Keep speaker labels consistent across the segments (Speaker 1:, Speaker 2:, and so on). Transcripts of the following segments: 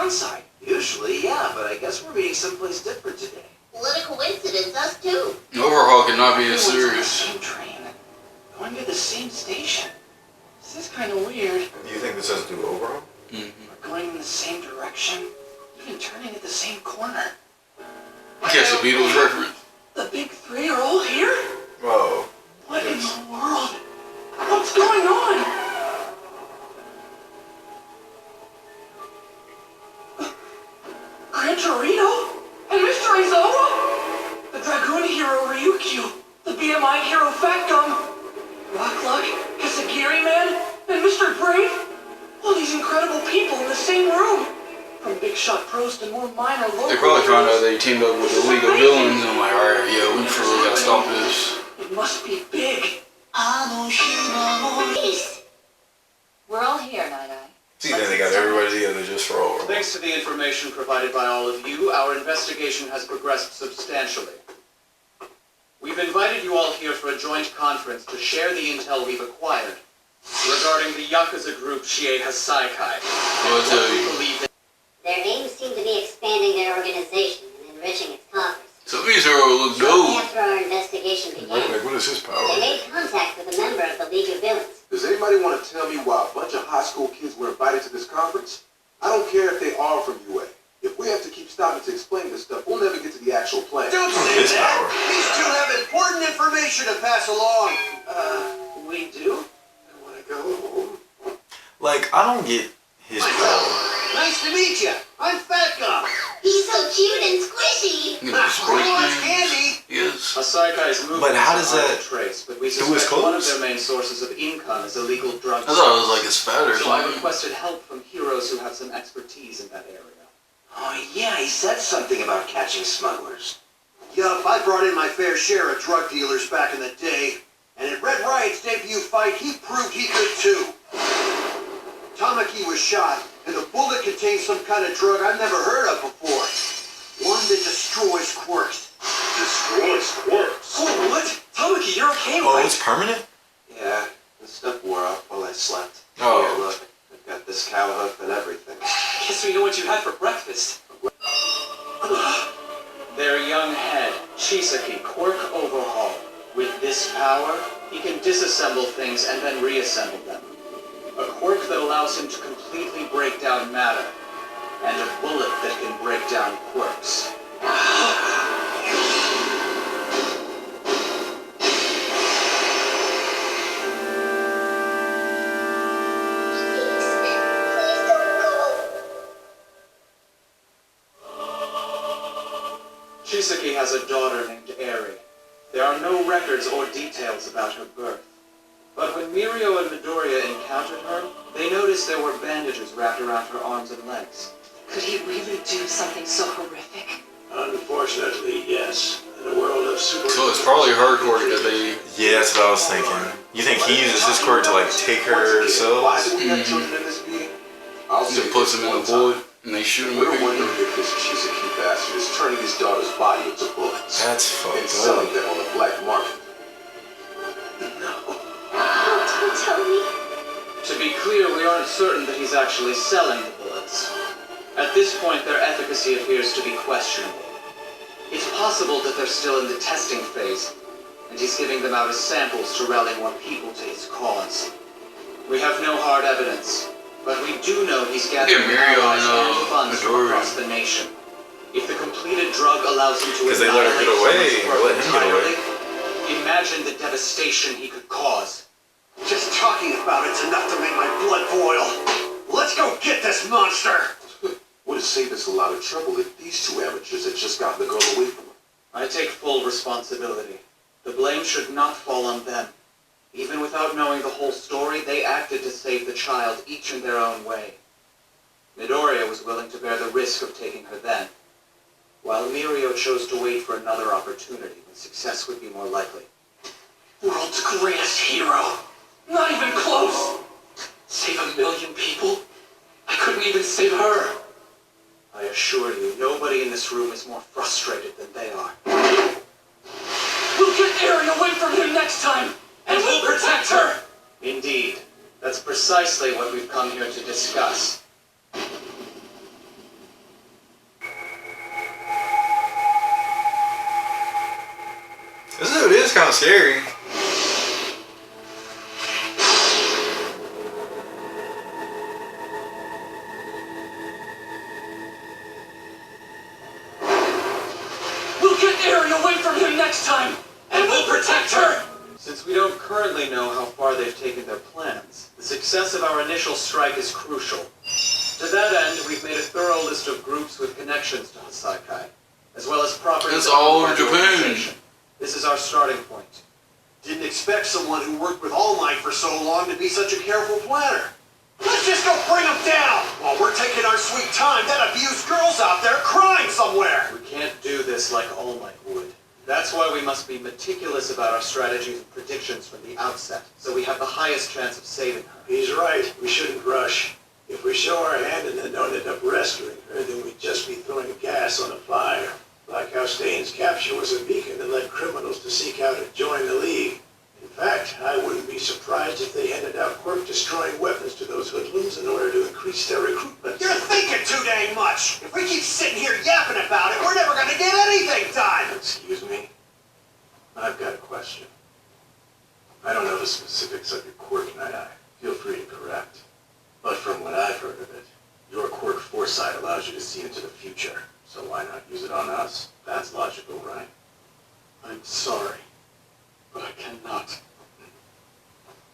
Speaker 1: Kansai. Usually, yeah, but I guess we're meeting someplace different today.
Speaker 2: What a coincidence, us too.
Speaker 3: Overhaul cannot be as
Speaker 1: Everyone's on the
Speaker 3: serious.
Speaker 1: same train, going to the same station. This is kind of weird.
Speaker 4: Do you think this has to do with overhaul?
Speaker 1: We're going in the same direction, even turning at the same corner.
Speaker 3: Catch the Beatles reference.
Speaker 1: The big three are all here?
Speaker 4: Whoa.
Speaker 1: What in the world? What's going on? Gran Torino? And Mr. Aizawa? The Dragoon hero Ryukyu? The BMI hero Fat Gum? Rockluck? Kasagiri Man? And Mr. Brave? All these incredible people in the same room. From big shot pros to more minor local.
Speaker 3: They probably found out they teamed up with the League of Villains and like, alright, yeah, we for real gotta stop this.
Speaker 1: It must be big.
Speaker 2: Peace. We're all here, Night-Eye.
Speaker 4: See, then they got everybody together just for overhaul.
Speaker 5: Thanks to the information provided by all of you, our investigation has progressed substantially. We've invited you all here for a joint conference to share the intel we've acquired regarding the Yakuza group Shiei Hasaikai.
Speaker 3: Well, I tell you.
Speaker 5: Believe that
Speaker 2: Their names seem to be expanding their organization and enriching its coffers.
Speaker 3: Some of these heroes look
Speaker 2: Shortly
Speaker 3: dope.
Speaker 2: after our investigation began,
Speaker 4: Like, what is his
Speaker 2: they
Speaker 4: power?
Speaker 2: made contact with a member of the League of Villains.
Speaker 6: Does anybody want to tell me why a bunch of high school kids were invited to this conference? I don't care if they are from UA. If we have to keep stopping to explain this stuff, we'll never get to the actual plan.
Speaker 7: Don't say
Speaker 4: His
Speaker 7: that!
Speaker 4: power.
Speaker 7: These two have important information to pass along.
Speaker 1: We do?
Speaker 6: I want to go home.
Speaker 4: Like, I don't get his power.
Speaker 7: Nice to meet you. I'm Fat Gum.
Speaker 2: He's so cute and squishy.
Speaker 3: You know,
Speaker 7: Who wants candy?
Speaker 3: Yes.
Speaker 5: Hasaikai's movements
Speaker 4: But how does
Speaker 5: are
Speaker 4: that
Speaker 5: trace, but we
Speaker 4: do his
Speaker 5: suspect one of
Speaker 4: clothes?
Speaker 5: their main sources of income is illegal drug
Speaker 3: I thought it was like his fat or
Speaker 5: So I
Speaker 3: something.
Speaker 5: requested help from heroes who have some expertise in that area.
Speaker 1: Oh yeah, he said something about catching smugglers.
Speaker 7: Yup, I brought in my fair share of drug dealers back in the day. And at Red Riot's debut fight, he proved he could too. Tamaki was shot, and the bullet contained some kind of drug I've never heard of before. One that destroys quirks.
Speaker 6: Destroys quirks.
Speaker 1: Oh, what? Tamaki, you're okay,
Speaker 4: Oh,
Speaker 1: right?
Speaker 4: it's permanent?
Speaker 6: Yeah, the stuff wore off while I slept.
Speaker 4: Oh.
Speaker 6: Here, look. I've got this cow hoof and everything.
Speaker 1: Guess we know what you had for breakfast.
Speaker 5: Their young head, Chisaki Quirk Overhaul. With this power, he can disassemble things and then reassemble them. A quirk that allows him to completely break down matter, and a bullet that can break down quirks.
Speaker 2: Please don't go.
Speaker 5: Chisaki has a daughter named Eri. There are no records or details about her birth. But when Mirio and Midoriya encountered her, they noticed there were bandages wrapped around her arms and legs.
Speaker 1: Could he really do something so horrific?
Speaker 6: Unfortunately, yes. In a world of super...
Speaker 3: So it's probably her quirk that they.
Speaker 4: Yeah, that's what I was thinking. You think he uses his quirk to, like, take her
Speaker 6: Why
Speaker 4: cells?
Speaker 6: do we have children in this meeting? I'll
Speaker 3: He
Speaker 6: say
Speaker 3: puts
Speaker 6: this
Speaker 3: him in
Speaker 6: one
Speaker 3: the
Speaker 6: time.
Speaker 3: void and they shoot him with
Speaker 6: We're
Speaker 3: it.
Speaker 6: wondering if this Chisaki bastard is turning his daughter's body into bullets
Speaker 4: That's
Speaker 6: and
Speaker 4: fucked
Speaker 6: selling
Speaker 4: up.
Speaker 6: them on the black market.
Speaker 2: Don't tell me.
Speaker 5: To be clear, we aren't certain that he's actually selling the bullets. At this point, their efficacy appears to be questionable. It's possible that they're still in the testing phase, and he's giving them out as samples to rally more people to his cause. We have no hard evidence, but we do know he's gathering
Speaker 3: Mirio
Speaker 5: allies
Speaker 3: and,
Speaker 5: and funds from
Speaker 3: Midoriya.
Speaker 5: across the nation. If the completed drug allows him to
Speaker 4: 'Cause they let her get away, or let him get away.
Speaker 5: entirely, imagine the devastation he could cause.
Speaker 7: Just talking about it's enough to make my blood boil. Let's go get this monster.
Speaker 6: Would have saved us a lot of trouble if these two amateurs had just gotten the girl away from her.
Speaker 5: I take full responsibility. The blame should not fall on them. Even without knowing the whole story, they acted to save the child, each in their own way. Midoriya was willing to bear the risk of taking her then, while Mirio chose to wait for another opportunity when success would be more likely.
Speaker 1: World's greatest hero. Not even close. Save 1 million people? I couldn't even save her.
Speaker 5: I assure you, nobody in this room is more frustrated than they are.
Speaker 1: We'll get Eri away from him next time, and we'll protect her.
Speaker 5: Indeed. That's precisely what we've come here to discuss.
Speaker 4: kind of scary.
Speaker 1: We'll get Eri away from him next time, and we'll protect her!
Speaker 5: Since we don't currently know how far they've taken their plans, the success of our initial strike is crucial. To that end, we've made a thorough list of groups with connections to Hasaikai, as well as properties.
Speaker 3: That's all over
Speaker 5: of the
Speaker 3: Japan.
Speaker 5: organization. This is our starting point.
Speaker 7: Didn't expect someone who worked with All Might for so long to be such a careful planner. Let's just go bring them down while we're taking our sweet time. That abused girl's out there crying somewhere.
Speaker 5: We can't do this like All Might would. That's why we must be meticulous about our strategies and predictions from the outset, so we have the highest chance of saving her.
Speaker 8: He's right. We shouldn't rush. If we show our hand and then don't end up rescuing her, then we'd just be throwing gas on a fire. Like how Stain's capture was a beacon that led criminals to seek out and join the League. In fact, I wouldn't be surprised if they handed out quirk-destroying weapons to those hoodlums in order to increase their recruitment.
Speaker 7: You're thinking too dang much. If we keep sitting here yapping about it, we're never gonna get anything done.
Speaker 8: Excuse me? I've got a question. I don't know the specifics of your quirk, Night Eye. Feel free to correct. But from what I've heard of it, your quirk foresight allows you to see into the future. So why not use it on us? That's logical, right?
Speaker 5: I'm sorry, but I cannot.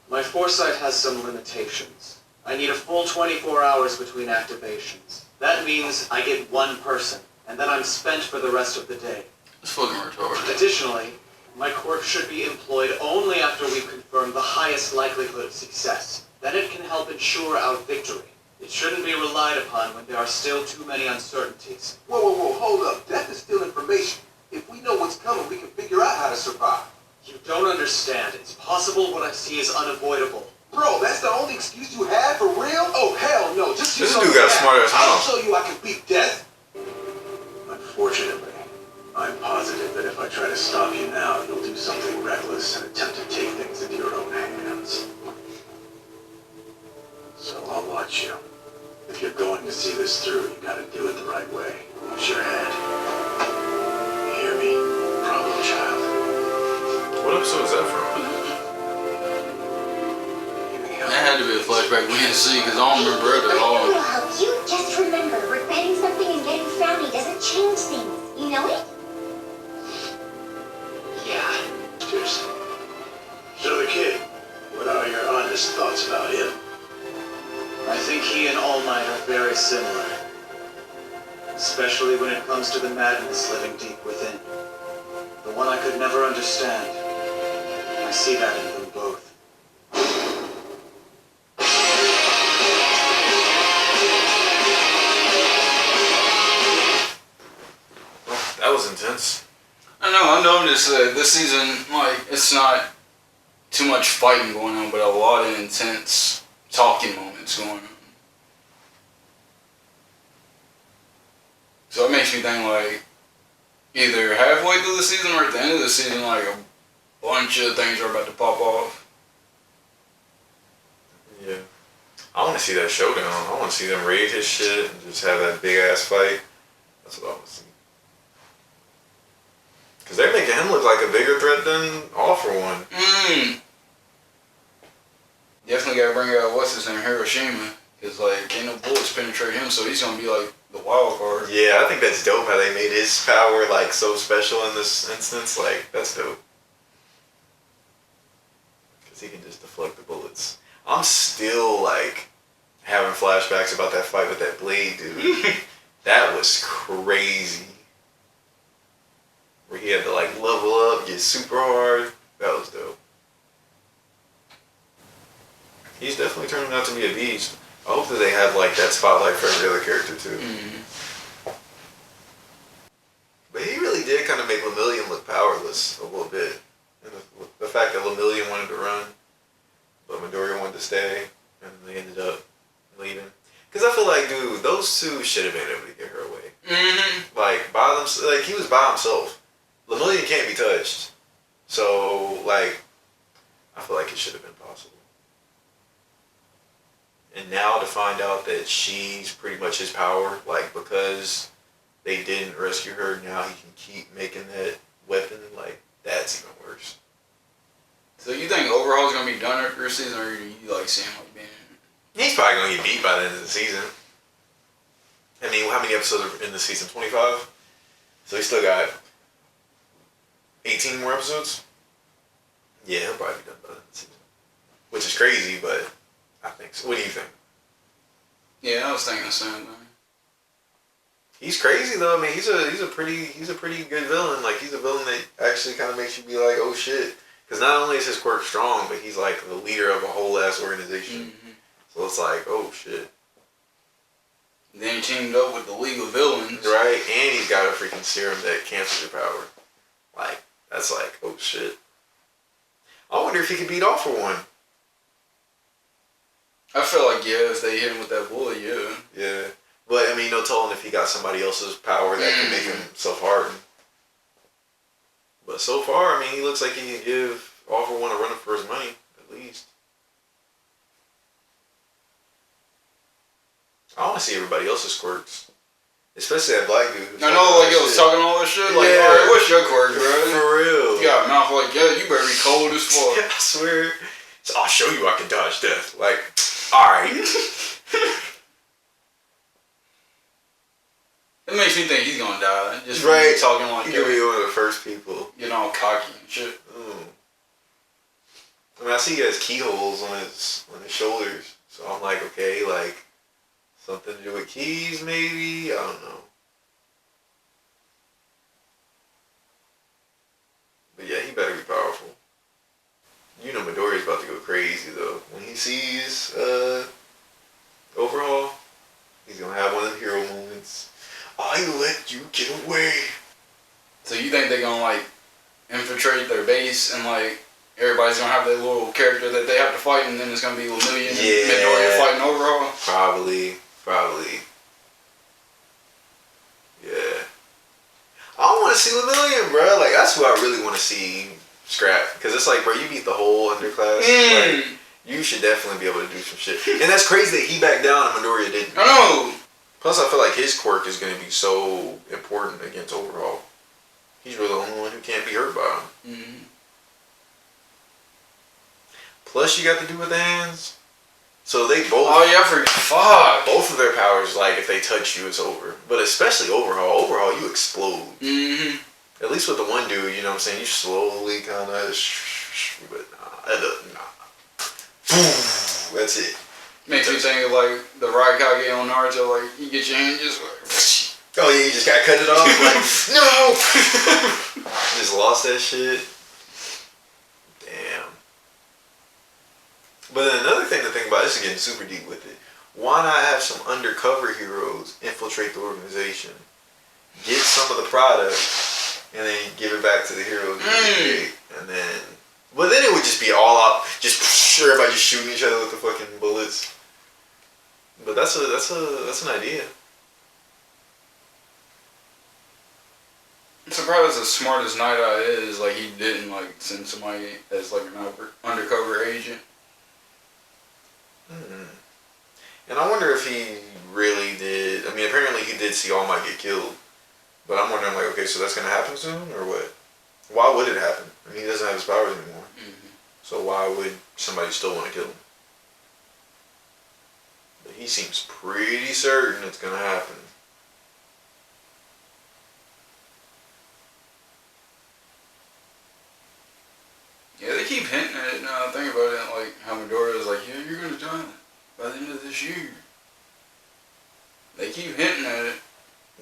Speaker 5: My foresight has some limitations. I need a full 24 hours between activations. That means I get one person, and then I'm spent for the rest of the day.
Speaker 3: It's fucking retarded.
Speaker 5: Additionally, my quirk should be employed only after we've confirmed the highest likelihood of success. Then it can help ensure our victory. It shouldn't be relied upon when there are still too many uncertainties.
Speaker 6: Whoa, hold up. Death is still information. If we know what's coming, we can figure out how to survive.
Speaker 5: You don't understand. It's possible what I see is unavoidable.
Speaker 6: Bro, that's the only excuse you have for real? Oh, hell no. Just
Speaker 4: This
Speaker 6: use
Speaker 4: dude got a smart ass
Speaker 6: I'll
Speaker 4: mouth.
Speaker 6: show you I can beat death.
Speaker 8: Unfortunately, I'm positive that if I try to stop you now, you'll do something reckless and attempt to take things into your own hands. So I'll watch you. If you're going to see this through, you gotta do it the right way. Use your head. You hear me? Problem child.
Speaker 4: What episode is that from?
Speaker 3: That had to be a flashback we didn't see because I don't remember it at all.
Speaker 2: will help you. Just remember, regretting something and getting frowny doesn't change things. You know it?
Speaker 8: Yeah. Cheers. So the kid, what are your honest thoughts about him?
Speaker 5: I think he and All Might are very similar. Especially when it comes to the madness living deep within. The one I could never understand. I see that in them both.
Speaker 4: That was intense.
Speaker 3: I know, I noticed that this season, like, it's not too much fighting going on, but a lot of intense talking moments going on. So it makes me think, like, either halfway through the season or at the end of the season, like, a bunch of things are about to pop off.
Speaker 4: Yeah. I want to see that showdown. I want to see them raid his shit and just have that big ass fight. That's what I want to see. Because they're making him look like a bigger threat than All For One.
Speaker 3: Definitely gotta bring out, what's his name, Hiroshima. Because, like, can't no bullets penetrate him, so he's gonna be, like, the wild card.
Speaker 4: Yeah, I think that's dope how they made his power, like, so special in this instance. Like, that's dope. Because he can just deflect the bullets. I'm still, like, having flashbacks about that fight with that Blade dude. That was crazy. Where he had to, like, level up, get super hard. That was dope. He's definitely turning out to be a beast. I hope that they have, like, that spotlight for every other character, too. But he really did kind of make Lemillion look powerless a little bit. And the fact that Lemillion wanted to run, but Midoriya wanted to stay, and they ended up leaving. Because I feel like, dude, those two should have been able to get her away. Like, by themselves, like, he was by himself. Lemillion can't be touched. So, like, I feel like it should have been possible. And now to find out that she's pretty much his power, like, because they didn't rescue her, now he can keep making that weapon, like, that's even worse.
Speaker 3: So you think Overhaul's gonna be done after this season, or do you like see him like being?
Speaker 4: He's probably gonna get beat by the end of the season. I mean, how many episodes are in the season? 25. So he still got 18 more episodes. Yeah, he'll probably be done by the end of the season, which is crazy, but I think so. What do you think?
Speaker 3: Yeah, I was thinking the same thing.
Speaker 4: He's crazy though. I mean, he's a pretty good villain. Like, he's a villain that actually kind of makes you be like, oh shit. Because not only is his quirk strong, but he's like the leader of a whole ass organization. Mm-hmm. So it's like, oh shit.
Speaker 3: Then he teamed up with the League of Villains.
Speaker 4: Right, and he's got a freaking serum that cancels your power. Like, that's like, oh shit. I wonder if he could beat All For One.
Speaker 3: I feel like, yeah, if they hit him with that bullet, yeah.
Speaker 4: Yeah. But, I mean, no telling if he got somebody else's power that can make him self-harden. But so far, I mean, he looks like he can give All For One a run for his money, at least. I want to see everybody else's quirks. Especially that black dude.
Speaker 3: I know, like, yo, was talking all this shit. Like,
Speaker 4: yeah.
Speaker 3: alright, what's your quirk, bro?
Speaker 4: For real.
Speaker 3: You got a mouth like, yeah, you better be cold as fuck.
Speaker 4: Yeah, I swear. So I'll show you I can dodge death. Like, alright.
Speaker 3: It makes me think he's gonna die. Just
Speaker 4: right.
Speaker 3: Talking like
Speaker 4: He's gonna be one of the first people.
Speaker 3: Getting all cocky and shit.
Speaker 4: I mean, I see he has keyholes on his shoulders. So I'm like, okay, like, something to do with keys, maybe? I don't know. But yeah, he better be powerful. You know Midoriya's about to go crazy, though. When he sees Overhaul, he's gonna have one of the hero moments. I let you get away.
Speaker 3: So you think they're gonna, like, infiltrate their base and, like, everybody's gonna have their little character that they have to fight, and then it's gonna be Lemillion and Midoriya fighting Overhaul?
Speaker 4: Probably. Yeah. I want to see Lemillion, bro. Like, that's who I really want to see scrap. Because it's like, bro, you beat the whole underclass. Like, you should definitely be able to do some shit. And that's crazy that he backed down and Midoriya didn't.
Speaker 3: I know.
Speaker 4: Plus, I feel like his quirk is going to be so important against Overhaul. He's really the only one who can't be hurt by him. Mm-hmm. Plus, you got to do with the hands. So they both...
Speaker 3: Oh, yeah, fuck.
Speaker 4: Both of their powers, like, if they touch you, it's over. But especially Overhaul. Overhaul, you explode. Mm-hmm. At least with the one dude, you know what I'm saying? You slowly kind of... But nah. Boom. That's it.
Speaker 3: Makes me think of, like, the Raikage on Naruto. Like, you get your hand just like...
Speaker 4: Oh, yeah, you just gotta cut it off. Like, no! Just lost that shit. Damn. But then another thing to think about, this is getting super deep with it. Why not have some undercover heroes infiltrate the organization, get some of the product, and then give it back to the heroes? And then, but then it would just be all out, just everybody just shooting each other with the fucking bullets. But that's an idea.
Speaker 3: I'm surprised as smart as Night Eye is, like, he didn't, like, send somebody as, like, an undercover agent.
Speaker 4: And I wonder if he really did. I mean, apparently he did see All Might get killed. But I'm wondering, like, okay, so that's going to happen soon, or what? Why would it happen? I mean, he doesn't have his powers anymore. Mm-hmm. So why would somebody still want to kill him? But he seems pretty certain it's going to happen.
Speaker 3: Yeah, they keep hinting at it now. I think about it, like, how Midoriya is like, yeah, you're going to die by the end of this year. They keep hinting at it.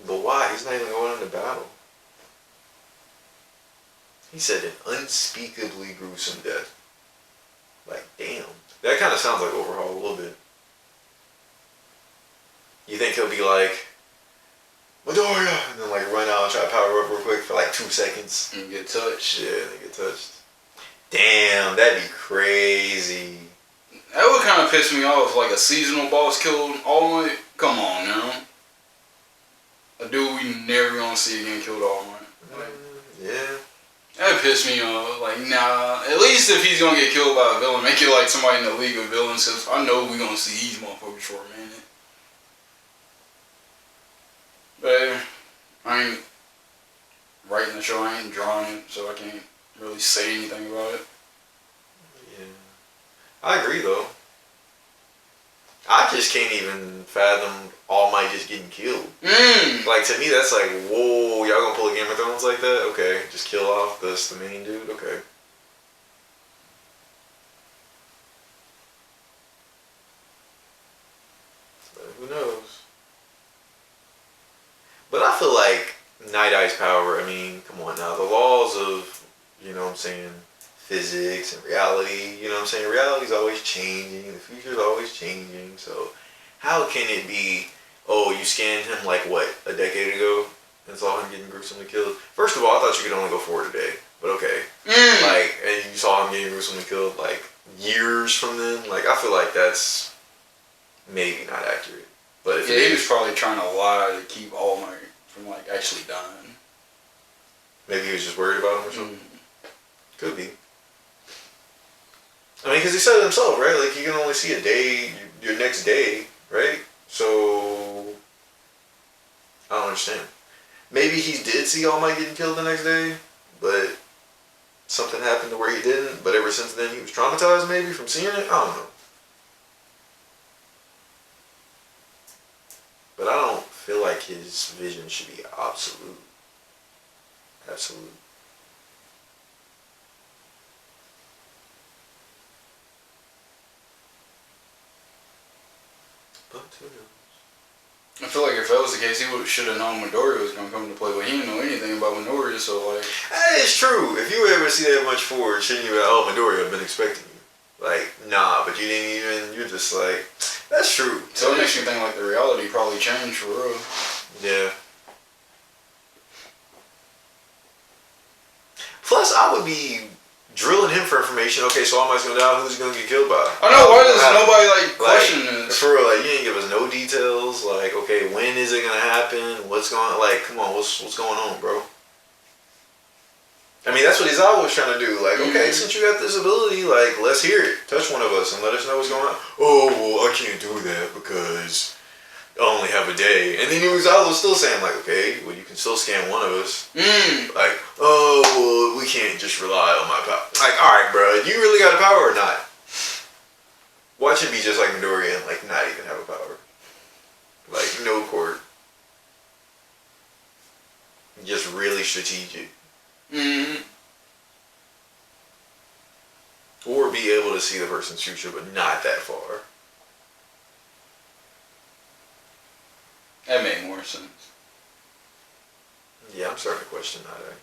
Speaker 4: But why? He's not even going into battle. He said an unspeakably gruesome death. Like, damn. That kind of sounds like Overhaul a little bit. You think he'll be like, Midoriya! And then, like, run out and try to power up real quick for, like, 2 seconds.
Speaker 3: And get touched.
Speaker 4: Yeah, and then get touched. Damn, that'd be crazy.
Speaker 3: That would kind of piss me off, like a seasonal boss killed All Might. Come on now. A dude we never gonna see again killed All Might. Like,
Speaker 4: yeah.
Speaker 3: That would piss me off. Like, nah. At least if he's gonna get killed by a villain, make it like somebody in the League of Villains, because I know we gonna see these motherfuckers for a minute. But I ain't writing the show, I ain't drawing it, so I can't really say anything about it.
Speaker 4: I agree though. I just can't even fathom All Might just getting killed. Like, to me, that's like, whoa, y'all gonna pull a Game of Thrones like that? Okay, just kill off the main dude? Okay. But who knows? But I feel like Night Eye's power, I mean, come on now, the laws of, you know what I'm saying, physics and reality, you know what I'm saying, reality's always changing, the future's always changing, so how can it be, oh, you scanned him like what, a decade ago, and saw him getting gruesomely killed? First of all, I thought you could only go forward a day, but okay. Like, and you saw him getting gruesomely killed like years from then, like, I feel like that's maybe not accurate. But if
Speaker 3: he was probably trying to lie to keep All Might from like actually dying.
Speaker 4: Maybe he was just worried about him or something. Could be. I mean, because he said it himself, right? Like, you can only see a day, your next day, right? So, I don't understand. Maybe he did see All Might getting killed the next day, but something happened to where he didn't, but ever since then he was traumatized maybe from seeing it? I don't know. But I don't feel like his vision should be absolute. Absolute. But who knows?
Speaker 3: I feel like if that was the case, he should have known Midoriya was going to come into play, but he didn't know anything about Midoriya, so like...
Speaker 4: That is true. If you ever see that much forward, shouldn't you be like, oh, Midoriya, I've been expecting you. Like, nah, but you didn't even, you're just like, that's true.
Speaker 3: So it makes you think like the reality probably changed for real.
Speaker 4: Yeah. Plus, I would be drilling him for information. Okay, so All Might's gonna die. Who's he gonna get killed by?
Speaker 3: I know. Why does nobody like question this?
Speaker 4: For real, like, you didn't give us no details. Like, okay, when is it gonna happen? What's going? Like, come on, what's going on, bro? I mean, that's what Izawa was trying to do. Like, okay, since you got this ability, like, let's hear it. Touch one of us and let us know what's going on. Oh, well, I can't do that because I only have a day. And then Izawa was still saying, like, okay, well, you can still scan one of us. Like, oh, well, we can't just rely on my power. Like, all right, bro, you really got a power or not? Watch it be just like Midoriya and, like, not even have a power. Like, no court. Just really strategic. Or be able to see the person's future, but not that far.
Speaker 3: That made more sense.
Speaker 4: Yeah, I'm starting to question that.